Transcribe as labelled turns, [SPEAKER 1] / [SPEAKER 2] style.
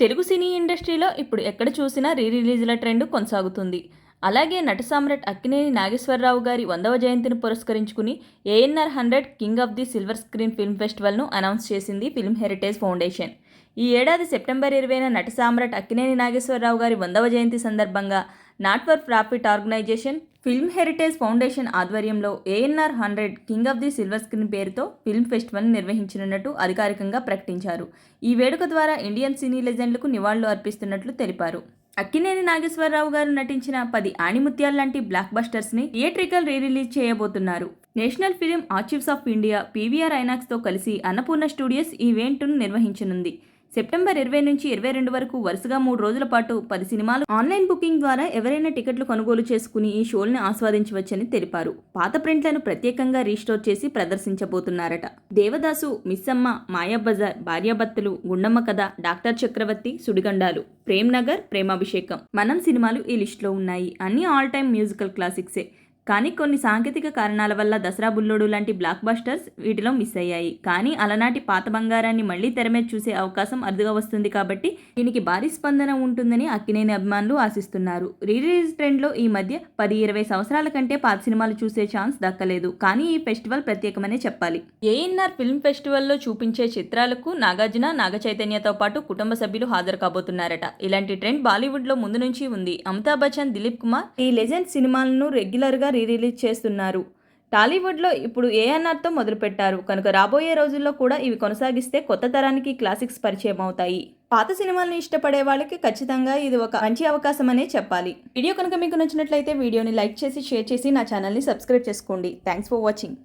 [SPEAKER 1] తెలుగు సినీ ఇండస్ట్రీలో ఇప్పుడు ఎక్కడ చూసినా రీ రిలీజ్ల ట్రెండ్ కొనసాగుతుంది. అలాగే నట సామ్రాట్ అక్కినేని నాగేశ్వరరావు గారి 100వ జయంతిని పురస్కరించుకుని ANR 100 king of the silver screen film ఫెస్టివల్ను అనౌన్స్ చేసింది ఫిల్మ్ హెరిటేజ్ ఫౌండేషన్. ఈ ఏడాది సెప్టెంబర్ 20న నట సామ్రాట్ అక్కినేని నాగేశ్వరరావు గారి 100వ జయంతి సందర్భంగా not for profit organization film heritage foundation ఆధ్వర్యంలో ANR 100 king of the silver screen పేరుతో ఫిల్మ్ ఫెస్టివల్ని నిర్వహించనున్నట్టు అధికారికంగా ప్రకటించారు. ఈ వేడుక ద్వారా ఇండియన్ సినీ లెజెండ్లకు నివాళులు అర్పిస్తున్నట్లు తెలిపారు. అక్కినేని నాగేశ్వరరావు గారు నటించిన 10 ఆణిముత్యాలు లాంటి బ్లాక్ బస్టర్స్ని థియేట్రికల్ రీ రిలీజ్ చేయబోతున్నారు. National film archives of India PVR ఐనాక్స్తో కలిసి అన్నపూర్ణ స్టూడియోస్ ఈ ఈవెంట్ను నిర్వహించనుంది. సెప్టెంబర్ 20 నుంచి 22 వరకు వరుసగా 3 రోజుల పాటు 10 సినిమాలు ఆన్లైన్ బుకింగ్ ద్వారా ఎవరైనా టికెట్లు కొనుగోలు చేసుకుని ఈ షోల్ని ఆస్వాదించవచ్చని తెలిపారు. పాత ప్రింట్లను ప్రత్యేకంగా రీస్టోర్ చేసి ప్రదర్శించబోతున్నారట. దేవదాసు, మిస్సమ్మ, మాయాబజార్, భార్యాభర్తలు, గుండమ్మ కథ, డాక్టర్ చక్రవర్తి, సుడిగండాలు, ప్రేమ్ నగర్, ప్రేమాభిషేకం, మనం సినిమాలు ఈ లిస్టులో ఉన్నాయి. అన్ని ఆల్ టైమ్ మ్యూజికల్ క్లాసిక్సే. కానీ కొన్ని సాంకేతిక కారణాల వల్ల దసరా బుల్లోడు లాంటి బ్లాక్ బస్టర్స్ వీటిలో మిస్ అయ్యాయి. కానీ అలనాటి పాత బంగారాన్ని మళ్లీ తెర మీద చూసే అవకాశం అరుదుగా వస్తుంది కాబట్టి దీనికి భారీ స్పందన ఉంటుందని అక్కినేని అభిమానులు ఆశిస్తున్నారు. రిలీజ్ ట్రెండ్లో ఈ మధ్య 10-20 సంవత్సరాల కంటే పాత సినిమాలు చూసే ఛాన్స్ దక్కలేదు. కానీ ఈ ఫెస్టివల్ ప్రత్యేకమనే చెప్పాలి. ఏఎన్ఆర్ ఫిల్మ్ ఫెస్టివల్లో చూపించే చిత్రాలకు నాగార్జున, నాగచైతన్యతో పాటు కుటుంబ సభ్యులు హాజరు కాబోతున్నారట. ఇలాంటి ట్రెండ్ బాలీవుడ్లో ముందు నుంచి ఉంది. అమితాబ్ బచ్చన్, దిలీప్ కుమార్ ఈ లెజెండ్ సినిమాలను రెగ్యులర్గా రిలీజ్ చేస్తున్నారు. టాలీవుడ్లో ఇప్పుడు ఏఎన్ఆర్తో మొదలుపెట్టారు కనుక రాబోయే రోజుల్లో కూడా ఇవి కొనసాగిస్తే కొత్త తరానికి క్లాసిక్స్ పరిచయం అవుతాయి. పాత సినిమాలను ఇష్టపడే వాళ్ళకి ఖచ్చితంగా ఇది ఒక మంచి అవకాశం అనే చెప్పాలి. వీడియో కనుక మీకు నచ్చినట్లయితే వీడియోని లైక్ చేసి షేర్ చేసి నా ఛానల్ని సబ్స్క్రైబ్ చేసుకోండి. Thanks for watching.